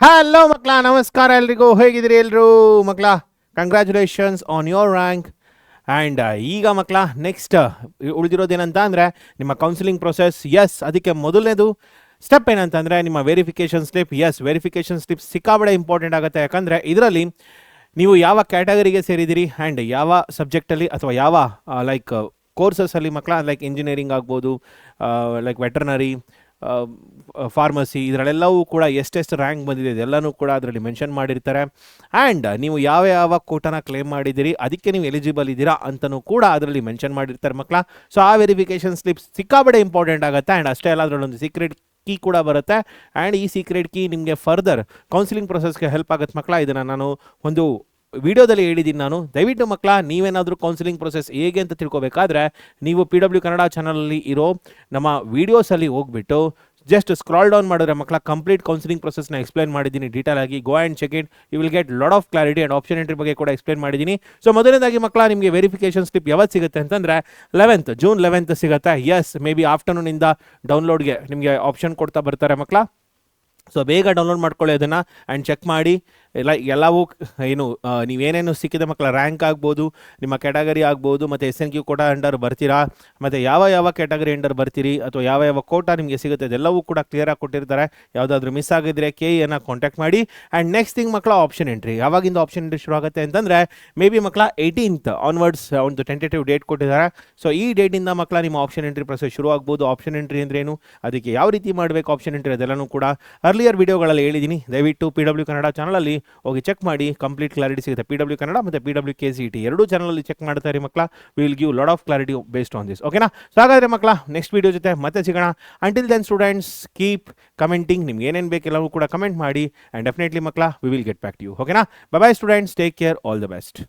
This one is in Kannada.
ಹಲೋ ಮಕ್ಕಳ, ನಮಸ್ಕಾರ ಎಲ್ರಿಗೂ. ಹೇಗಿದ್ದೀರಿ ಎಲ್ಲರೂ ಮಕ್ಕಳ? Congratulations on your rank. And ಈಗ ಮಕ್ಕಳ ನೆಕ್ಸ್ಟ್ ಉಳಿದಿರೋದೇನಂತ ಅಂದರೆ ನಿಮ್ಮ ಕೌನ್ಸಿಲಿಂಗ್ ಪ್ರೊಸೆಸ್. ಎಸ್, ಅದಕ್ಕೆ ಮೊದಲನೇದು ಸ್ಟೆಪ್ ಏನಂತಂದರೆ ನಿಮ್ಮ verification slip. Yes, verification slip ಸಿಕ್ಕಾಬಡೆ ಇಂಪಾರ್ಟೆಂಟ್ ಆಗುತ್ತೆ. ಯಾಕಂದರೆ ಇದರಲ್ಲಿ ನೀವು ಯಾವ ಕ್ಯಾಟಗರಿಗೆ ಸೇರಿದ್ದೀರಿ ಆ್ಯಂಡ್ ಯಾವ ಸಬ್ಜೆಕ್ಟಲ್ಲಿ ಅಥವಾ ಯಾವ ಲೈಕ್ ಕೋರ್ಸಸಲ್ಲಿ ಮಕ್ಕಳ, ಲೈಕ್ ಇಂಜಿನಿಯರಿಂಗ್ ಆಗ್ಬೋದು, ಲೈಕ್ ವೆಟರ್ನರಿ, ಫಾರ್ಮಸಿ, ಇದರಲ್ಲೆಲ್ಲವೂ ಕೂಡ ಎಷ್ಟೆಷ್ಟು ರ್ಯಾಂಕ್ ಬಂದಿದೆ ಇದೆಲ್ಲನೂ ಕೂಡ ಅದರಲ್ಲಿ ಮೆನ್ಷನ್ ಮಾಡಿರ್ತಾರೆ. ಆ್ಯಂಡ್ ನೀವು ಯಾವ ಯಾವ ಕೋಟಾನ ಕ್ಲೇಮ್ ಮಾಡಿದ್ದೀರಿ, ಅದಕ್ಕೆ ನೀವು ಎಲಿಜಿಬಲ್ ಇದ್ದೀರಾ ಅಂತಲೂ ಕೂಡ ಅದರಲ್ಲಿ ಮೆನ್ಷನ್ ಮಾಡಿರ್ತಾರೆ ಮಕ್ಕಳ. ಸೊ ಆ ವೆರಿಫಿಕೇಷನ್ ಸ್ಲಿಪ್ಸ್ ಸಿಕ್ಕಾಬಡೆ ಇಂಪಾರ್ಟೆಂಟ್ ಆಗುತ್ತೆ. ಆ್ಯಂಡ್ ಅಷ್ಟೇ ಅಲ್ಲ, ಅದರಲ್ಲೊಂದು ಸೀಕ್ರೆಟ್ ಕೀ ಕೂಡ ಬರುತ್ತೆ. ಆ್ಯಂಡ್ ಈ ಸೀಕ್ರೆಟ್ ಕೀ ನಿಮಗೆ ಫರ್ದರ್ ಕೌನ್ಸಿಲಿಂಗ್ ಪ್ರೊಸೆಸ್ಗೆ ಹೆಲ್ಪ್ ಆಗುತ್ತೆ ಮಕ್ಕಳ. ಇದನ್ನು ನಾನು ಒಂದು ವಿಡಿಯೋದಲ್ಲಿ ಹೇಳಿದ್ದೀನಿ. ನಾನು ದಯವಿಟ್ಟು ಮಕ್ಕಳ, ನೀವೇನಾದರೂ ಕೌನ್ಸಿಲಿಂಗ್ ಪ್ರೊಸೆಸ್ ಹೇಗೆ ಅಂತ ತಿಳ್ಕೊಬೇಕಾದ್ರೆ ನೀವು PW ಕನ್ನಡ ಚಾನಲಲ್ಲಿ ಇರೋ ನಮ್ಮ ವೀಡಿಯೋಸಲ್ಲಿ ಹೋಗ್ಬಿಟ್ಟು ಜಸ್ಟ್ ಸ್ಕ್ರಾಲ್ ಡೌನ್ ಮಾಡಿದ್ರೆ ಮಕ್ಕಳ ಕಂಪ್ಲೀಟ್ ಕೌನ್ಸಿಲಿಂಗ್ ಪ್ರೊಸೆಸ್ನ ಎಕ್ಸ್ಪ್ಲೈನ್ ಮಾಡಿದ್ದೀನಿ ಡೀಟೇಲ್ ಆಗಿ. Go and check it, you will get lot of clarity and option entry ಬಗ್ಗೆ ಕೂಡ ಎಕ್ಸ್ಪ್ಲೈನ್ ಮಾಡಿದ್ದೀನಿ. ಸೊ ಮೊದಲನೇದಾಗಿ ಮಕ್ಕಳ, ನಿಮಗೆ ವೆರಿಫಿಕೇಷನ್ ಸ್ಲಿಪ್ ಯಾವತ್ತು ಸಿಗುತ್ತೆ ಅಂತಂದರೆ ಜೂನ್ 11 ಸಿಗುತ್ತೆ. ಎಸ್, ಮೇ ಬಿ ಆಫ್ಟರ್ನೂನಿಂದ ಡೌನ್ಲೋಡ್ಗೆ ನಿಮಗೆ ಆಪ್ಷನ್ ಕೊಡ್ತಾ ಬರ್ತಾರೆ ಮಕ್ಕಳ. ಸೊ ಬೇಗ ಡೌನ್ಲೋಡ್ ಮಾಡ್ಕೊಳ್ಳಿ ಅದನ್ನು ಆ್ಯಂಡ್ ಚೆಕ್ ಮಾಡಿ. ಎಲ್ಲವೂ ಏನು ನೀವೇನೇನು ಸಿಕ್ಕಿದೆ ಮಕ್ಕಳ, ರ್ಯಾಂಕ್ ಆಗ್ಬೋದು, ನಿಮ್ಮ ಕ್ಯಾಟಗರಿ ಆಗ್ಬೋದು, ಮತ್ತು SNQ ಕೋಟಾ ಅಂಡರ್ ಬರ್ತೀರಾ, ಮತ್ತು ಯಾವ ಯಾವ ಕ್ಯಾಟಗರಿ ಅಂಡರ್ ಬರ್ತೀರಿ ಅಥವಾ ಯಾವ ಯಾವ ಕೋಟಾ ನಿಮಗೆ ಸಿಗುತ್ತೆ ಅದೆಲ್ಲವೂ ಕೂಡ ಕ್ಲಿಯರಾಗಿ ಕೊಟ್ಟಿರ್ತಾರೆ. ಯಾವುದಾದ್ರೂ ಮಿಸ್ ಆಗಿದ್ರೆ KEಯನ್ನು ಕಾಂಟ್ಯಾಕ್ಟ್ ಮಾಡಿ. ಆ್ಯಂಡ್ ನೆಕ್ಸ್ಟ್ ಥಿಂಗ್ ಮಕ್ಕಳ, ಆಪ್ಷನ್ ಎಂಟ್ರಿ. ಯಾವಾಗಿಂದ ಆಪ್ಷನ್ ಎಂಟ್ರಿ ಶುರು ಆಗುತ್ತೆ ಅಂತಂದರೆ ಮೇ ಬಿ ಮಕ್ಕಳ 18th ಆನ್ವರ್ಡ್ಸ್ ಒಂದು ಟೆಂಟೇಟಿವ್ ಡೇಟ್ ಕೊಟ್ಟಿದ್ದಾರೆ. ಸೊ ಈ ಡೇಟಿಂದ ಮಕ್ಕಳ ನಿಮ್ಮ ಆಪ್ಷನ್ ಎಂಟ್ರಿ ಪ್ರೊಸೆಸ್ ಶುರು ಆಗ್ಬೋದು. ಆಪ್ಷನ್ ಎಂಟ್ರಿ ಅಂದ್ರೇನು, ಅದಕ್ಕೆ ಯಾವ ರೀತಿ ಮಾಡಬೇಕು ಆಪ್ಷನ್ ಎಂಟ್ರಿ, ಅದೆಲ್ಲನೂ ಕೂಡ ಅರ್ಲಿಯರ್ ವಿಡಿಯೋಗಳಲ್ಲಿ ಹೇಳಿದ್ದೀನಿ. ದಯವಿಟ್ಟು PW ಕನ್ನಡ ಚಾನಲಲ್ಲಿ ಹೋಗಿ ಚೆಕ್ ಮಾಡಿ, ಕಂಪ್ಲೀಟ್ ಕ್ಲಾರಿಟಿ ಸಿಗುತ್ತೆ. PW ಕನ್ನಡ ಮತ್ತು PWKCET ಎರಡೂ ಚಾನಲಲ್ಲಿ ಚೆಕ್ ಮಾಡ್ತಾರೆ ಮಕ್ಕಳ. Will give lot of clarity based on this. ಓಕೆನಾ? ಸೊ ಹಾಗಾದರೆ ಮಕ್ಕಳ, ನೆಕ್ಸ್ಟ್ ವಿಡಿಯೋ ಜೊತೆ ಮತ್ತೆ ಸಿಗೋಣ. Until then students, keep commenting. ನಿಮ್ಗೆ ಏನೇನು ಬೇಕೆಲ್ಲವೂ ಕೂಡ ಕಮೆಂಟ್ ಮಾಡಿ. ಆ್ಯಂಡ್ ಡೆಫಿನೆಟ್ಲಿ ಮಕ್ಕಳ, we will get back to you. ಓಕೆನಾ? Bye bye students, take care, all the best.